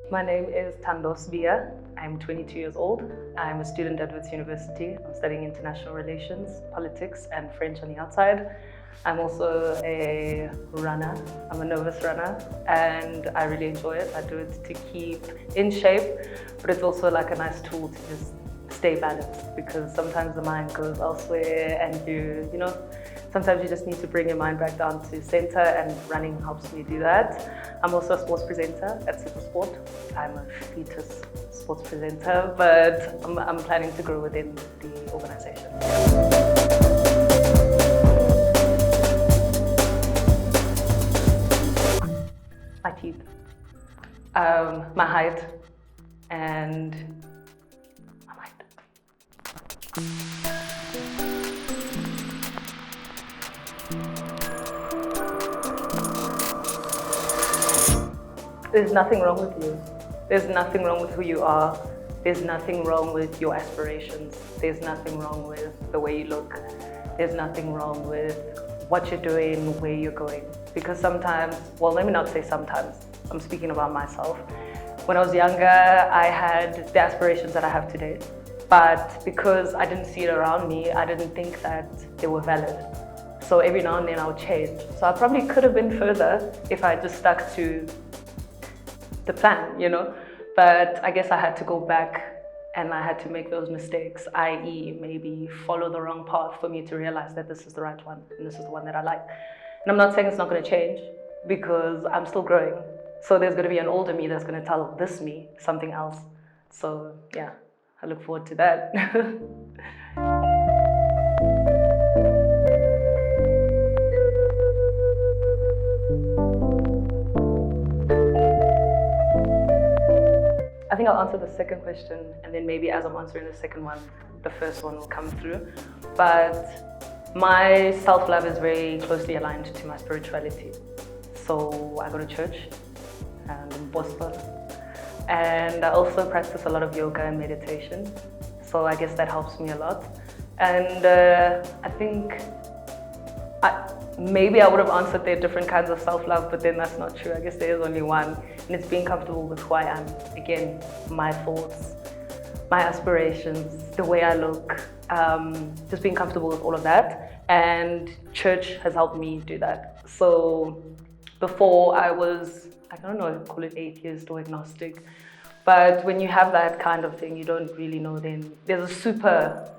My name is Thando Sibiya. I'm 22 years old. I'm a student at Wits University. I'm studying international relations, politics, and French on the outside. I'm also a runner. I'm a novice runner, and I really enjoy it. I do it to keep in shape, but it's also like a nice tool to just stay balanced, because sometimes the mind goes elsewhere and sometimes you just need to bring your mind back down to center, and running helps me do that. I'm also a sports presenter at Supersport. I'm a fetus sports presenter, but I'm planning to grow within the organization. My teeth, my height, and my mind. There's nothing wrong with you. There's nothing wrong with who you are. There's nothing wrong with your aspirations. There's nothing wrong with the way you look. There's nothing wrong with what you're doing, where you're going. Because sometimes, well, let me not say sometimes, I'm speaking about myself. When I was younger, I had the aspirations that I have today. But because I didn't see it around me, I didn't think that they were valid. So every now and then I would change. So I probably could have been further if I just stuck to the plan, But I guess I had to go back and I had to make those mistakes, i.e. maybe follow the wrong path for me to realize that this is the right one and this is the one that I like. And I'm not saying it's not going to change, because I'm still growing. So there's going to be an older me that's going to tell this me something else. So yeah, I look forward to that. I think I'll answer the second question, and then maybe as I'm answering the second one, the first one will come through. But my self-love is very closely aligned to my spirituality. So I go to church, and I'm gospel, and I also practice a lot of yoga and meditation. So I guess that helps me a lot. And I think maybe I would have answered there different kinds of self-love, but then that's not true. I guess there is only one, and it's being comfortable with who I am. Again, my thoughts, my aspirations, the way I look, just being comfortable with all of that. And church has helped me do that. So before I was, I don't know, call it atheist or agnostic, but when you have that kind of thing, you don't really know, then there's a super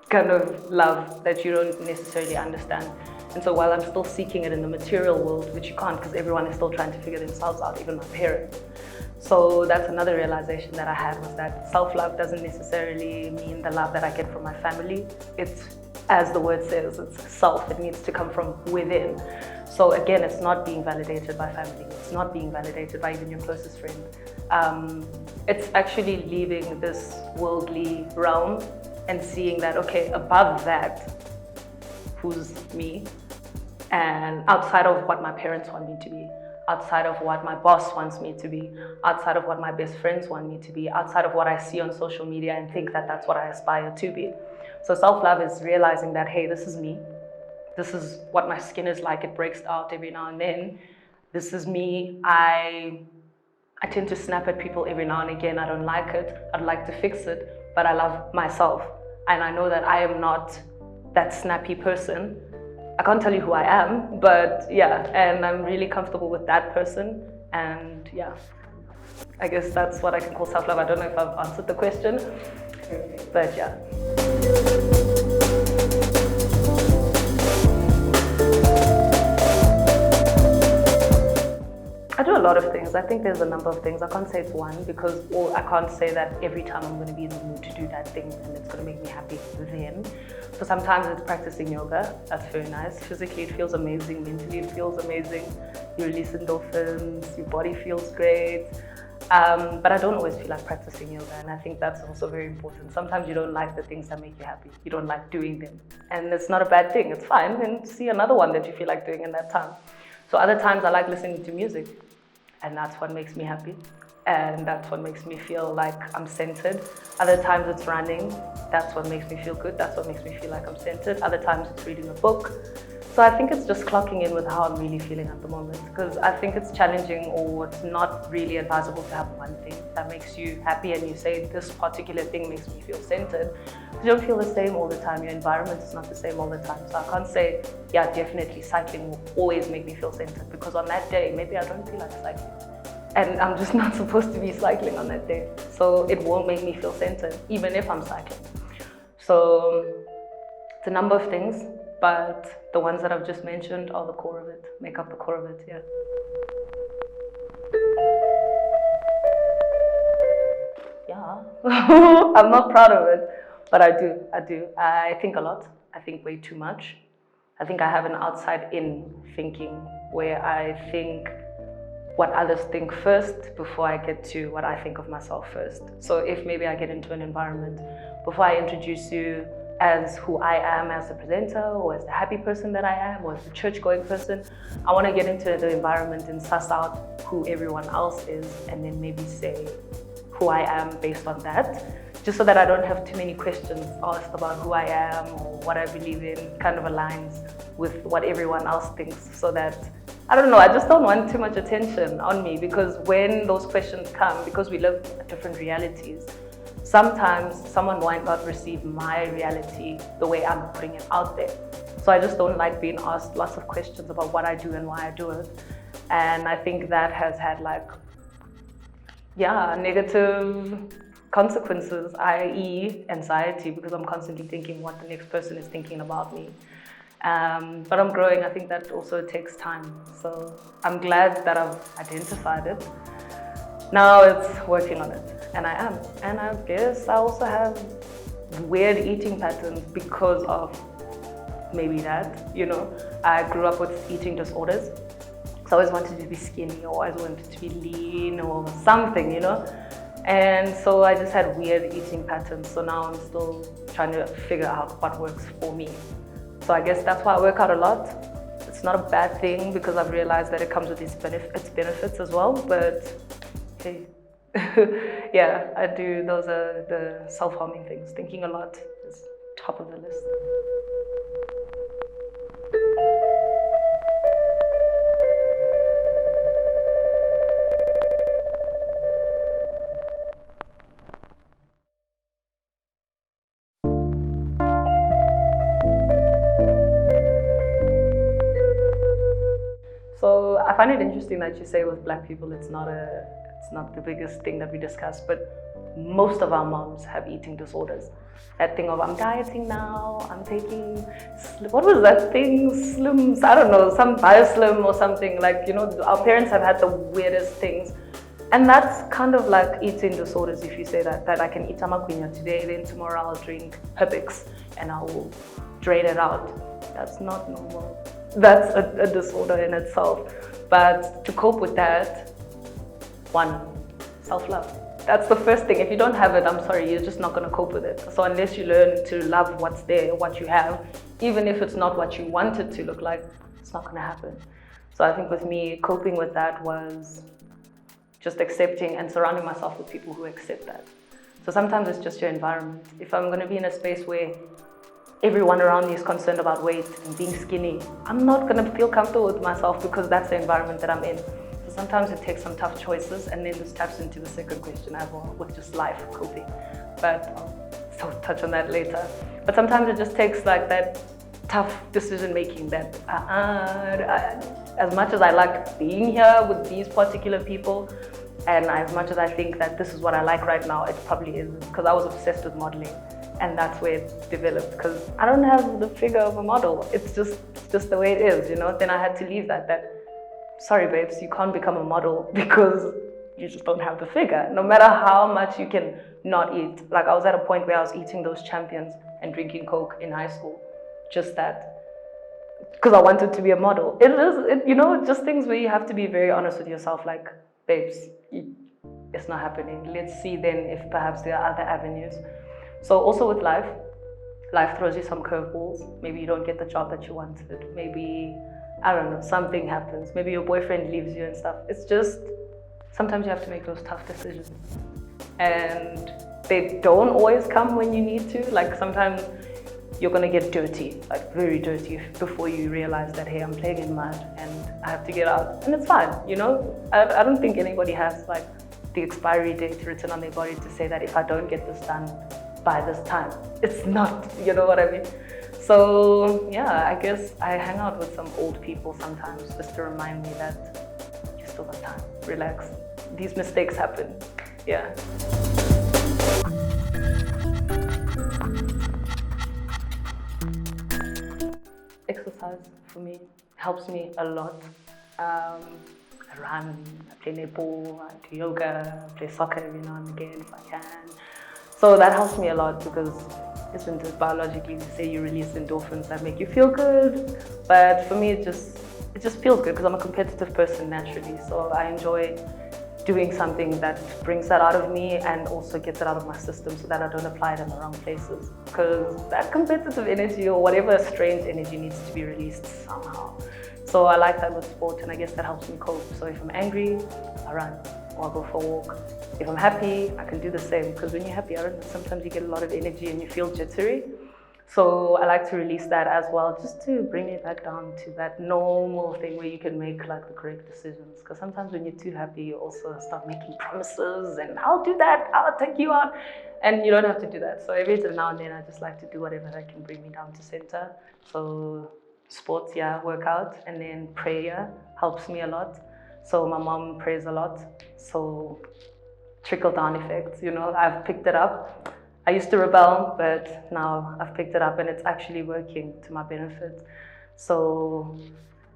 kind of love that you don't necessarily understand. And so while I'm still seeking it in the material world, which you can't, because everyone is still trying to figure themselves out, even my parents. So that's another realization that I had, was that self-love doesn't necessarily mean the love that I get from my family. It's, as the word says, it's self. It needs to come from within. So again, it's not being validated by family. It's not being validated by even your closest friend. It's actually leaving this worldly realm and seeing that, okay, above that, who's me, and outside of what my parents want me to be, outside of what my boss wants me to be, outside of what my best friends want me to be, outside of what I see on social media and think that that's what I aspire to be. So self-love is realizing that, hey, this is me. This is what my skin is like. It breaks out every now and then. This is me. I tend to snap at people every now and again. I don't like it. I'd like to fix it, but I love myself. And I know that I am not that snappy person. I can't tell you who I am, but yeah, and I'm really comfortable with that person. And yeah, I guess that's what I can call self-love. I don't know if I've answered the question, but yeah. I do a lot of things. I think there's a number of things. I can't say it's one, because I can't say that every time I'm going to be in the mood to do that thing and it's going to make me happy then. So sometimes it's practicing yoga. That's very nice. Physically, it feels amazing. Mentally, it feels amazing. You release endorphins. Your body feels great. But I don't always feel like practicing yoga, and I think that's also very important. Sometimes you don't like the things that make you happy. You don't like doing them. And it's not a bad thing. It's fine. And see another one that you feel like doing in that time. So other times I like listening to music. And that's what makes me happy. And that's what makes me feel like I'm centered. Other times it's running. That's what makes me feel good. That's what makes me feel like I'm centered. Other times it's reading a book. So I think it's just clocking in with how I'm really feeling at the moment, because I think it's challenging, or it's not really advisable to have one thing that makes you happy and you say this particular thing makes me feel centered. You don't feel the same all the time. Your environment is not the same all the time. So I can't say, yeah, definitely cycling will always make me feel centered, because on that day, maybe I don't feel like cycling. And I'm just not supposed to be cycling on that day. So it won't make me feel centered, even if I'm cycling. So it's a number of things, but the ones that I've just mentioned are the core of it, make up the core of it, yeah. Yeah, I'm not proud of it, but I do. I think a lot. I think way too much. I think I have an outside-in thinking where I think what others think first before I get to what I think of myself first. So if maybe I get into an environment, before I introduce you as who I am as a presenter, or as the happy person that I am, or as the church-going person, I want to get into the environment and suss out who everyone else is, and then maybe say who I am based on that, just so that I don't have too many questions asked about who I am or what I believe in. Kind of aligns with what everyone else thinks, so that, I don't know, I just don't want too much attention on me, because when those questions come, because we live different realities, sometimes someone might not receive my reality the way I'm putting it out there. So I just don't like being asked lots of questions about what I do and why I do it. And I think that has had negative consequences, i.e. anxiety, because I'm constantly thinking what the next person is thinking about me. But I'm growing. I think that also takes time. So I'm glad that I've identified it. Now it's working on it, and I am. And I guess I also have weird eating patterns because of maybe that, I grew up with eating disorders. So I always wanted to be skinny, or I always wanted to be lean or something, And so I just had weird eating patterns. So now I'm still trying to figure out what works for me. So I guess that's why I work out a lot. It's not a bad thing, because I've realized that it comes with its benefits as well. But hey, yeah, I do. Those are the self-harming things. Thinking a lot is top of the list. So I find it interesting that you say with Black people it's not the biggest thing that we discuss, but most of our moms have eating disorders. That thing of, I'm dieting now, I'm taking, what was that thing, slims, I don't know, some bioslim or something, our parents have had the weirdest things. And that's kind of like eating disorders, if you say that I can eat tamaquinya today, then tomorrow I'll drink Herbix and I will drain it out. That's not normal. That's a disorder in itself. But to cope with that, one, self-love. That's the first thing. If you don't have it, I'm sorry, you're just not going to cope with it. So unless you learn to love what's there, what you have, even if it's not what you want it to look like, it's not going to happen. So I think with me, coping with that was just accepting and surrounding myself with people who accept that. So sometimes it's just your environment. If I'm going to be in a space where everyone around me is concerned about weight and being skinny, I'm not going to feel comfortable with myself, because that's the environment that I'm in. So sometimes it takes some tough choices, and then this taps into the second question as well, with just life coping. But I'll touch on that later. But sometimes it just takes that tough decision making that as much as I like being here with these particular people, and as much as I think that this is what I like right now, it probably isn't, because I was obsessed with modeling. And that's where it developed, because I don't have the figure of a model. It's just the way it is, Then I had to leave that sorry babes, you can't become a model because you just don't have the figure. No matter how much you can not eat. I was at a point where I was eating those champions and drinking Coke in high school. Just that. Because I wanted to be a model. Just things where you have to be very honest with yourself, babes, it's not happening. Let's see then if perhaps there are other avenues. So also with life throws you some curveballs. Maybe you don't get the job that you wanted. Maybe, I don't know, something happens. Maybe your boyfriend leaves you and stuff. It's just, sometimes you have to make those tough decisions. And they don't always come when you need to. Sometimes you're gonna get dirty, like very dirty, before you realize that, hey, I'm playing in mud and I have to get out. And it's fine, you know? I don't think anybody has like the expiry date written on their body to say that if I don't get this done by this time, it's not, you know what I mean? So yeah, I guess I hang out with some old people sometimes just to remind me that you still got time, relax. These mistakes happen, yeah. Exercise for me helps me a lot. I run, I play netball, I do yoga, I play soccer every now and again if I can. So that helps me a lot because isn't it biologically we say you release endorphins that make you feel good, but for me it just feels good because I'm a competitive person naturally, so I enjoy doing something that brings that out of me and also gets it out of my system so that I don't apply it in the wrong places, because that competitive energy or whatever strange energy needs to be released somehow. So I like that with sport, and I guess that helps me cope. So if I'm angry, I run or I go for a walk. If I'm happy, I can do the same, because when you're happy, I don't know, sometimes you get a lot of energy and you feel jittery. So I like to release that as well, just to bring it back down to that normal thing where you can make like the correct decisions. Because sometimes when you're too happy, you also start making promises and I'll do that, I'll take you out. And you don't have to do that. So every now and then, I just like to do whatever that can bring me down to center. So sports, yeah, workout, and then prayer helps me a lot. So my mom prays a lot. So trickle down effects, you know, I've picked it up. I used to rebel, but now I've picked it up and it's actually working to my benefit. So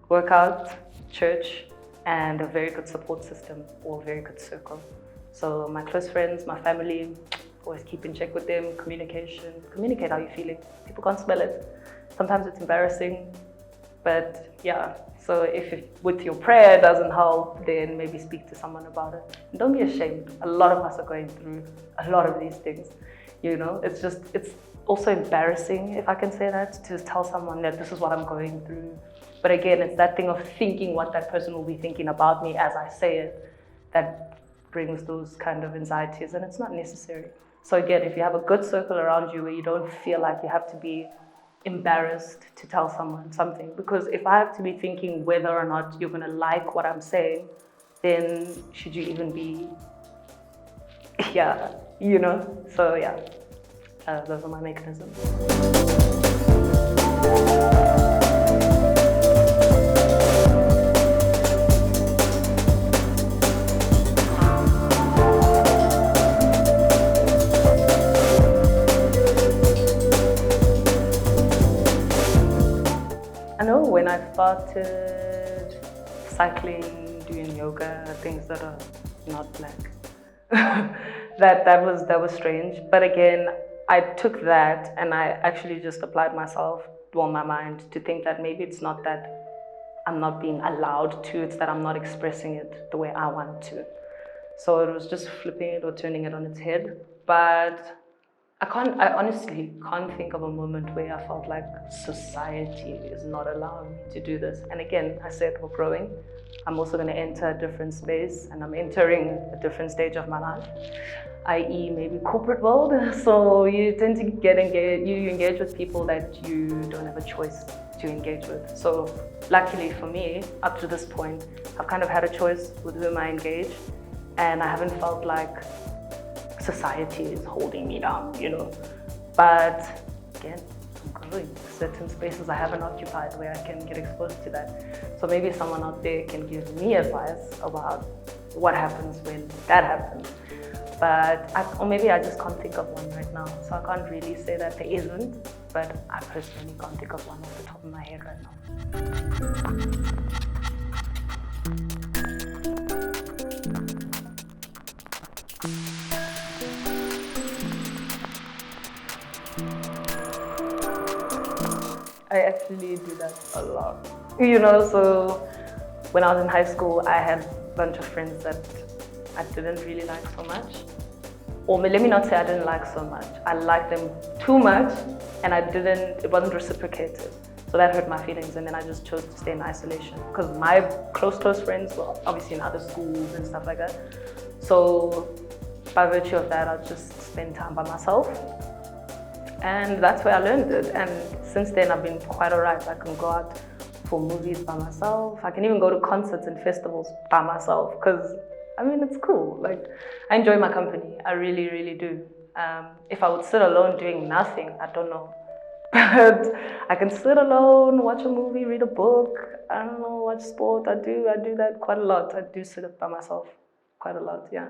workout, church, and a very good support system or a very good circle. So my close friends, my family, always keep in check with them, communication. Communicate how you're feeling. People can't smell it. Sometimes it's embarrassing, but yeah. So if with your prayer doesn't help, then maybe speak to someone about it. And don't be ashamed. A lot of us are going through a lot of these things. You know, it's also embarrassing, if I can say that, to tell someone that this is what I'm going through. But again, it's that thing of thinking what that person will be thinking about me as I say it that brings those kind of anxieties, and it's not necessary. So again, if you have a good circle around you where you don't feel like you have to be embarrassed to tell someone something, because if I have to be thinking whether or not you're going to like what I'm saying, then should you even be, yeah, you know? So yeah, those are my mechanisms. I know when I started cycling, doing yoga, things that are not black, that was strange. But again, I took that and I actually just applied myself, my mind, to think that maybe it's not that I'm not being allowed to, it's that I'm not expressing it the way I want to. So it was just flipping it or turning it on its head. But I honestly can't think of a moment where I felt like society is not allowing me to do this. And again, I said we're growing. I'm also going to enter a different space, and I'm entering a different stage of my life, i.e. maybe corporate world. So you tend to get engaged, you engage with people that you don't have a choice to engage with. So luckily for me, up to this point, I've kind of had a choice with whom I engage, and I haven't felt like society is holding me down, you know. But again, I'm growing. Certain spaces I haven't occupied where I can get exposed to that. So maybe someone out there can give me advice about what happens when that happens. But or maybe I just can't think of one right now. So I can't really say that there isn't, but I personally can't think of one off the top of my head right now. I actually do that a lot. You know, so when I was in high school, I had a bunch of friends that I didn't really like so much. Or let me not say I didn't like so much. I liked them too much, and it wasn't reciprocated. So that hurt my feelings, and then I just chose to stay in isolation. Because my close friends were obviously in other schools and stuff like that. So by virtue of that, I'll just spend time by myself. And that's where I learned it. And since then, I've been quite alright. I can go out for movies by myself. I can even go to concerts and festivals by myself because, I mean, it's cool. Like, I enjoy my company. I really, really do. If I would sit alone doing nothing, I don't know. But I can sit alone, watch a movie, read a book. I don't know, watch sport. I do that quite a lot. I do sit by myself quite a lot. Yeah.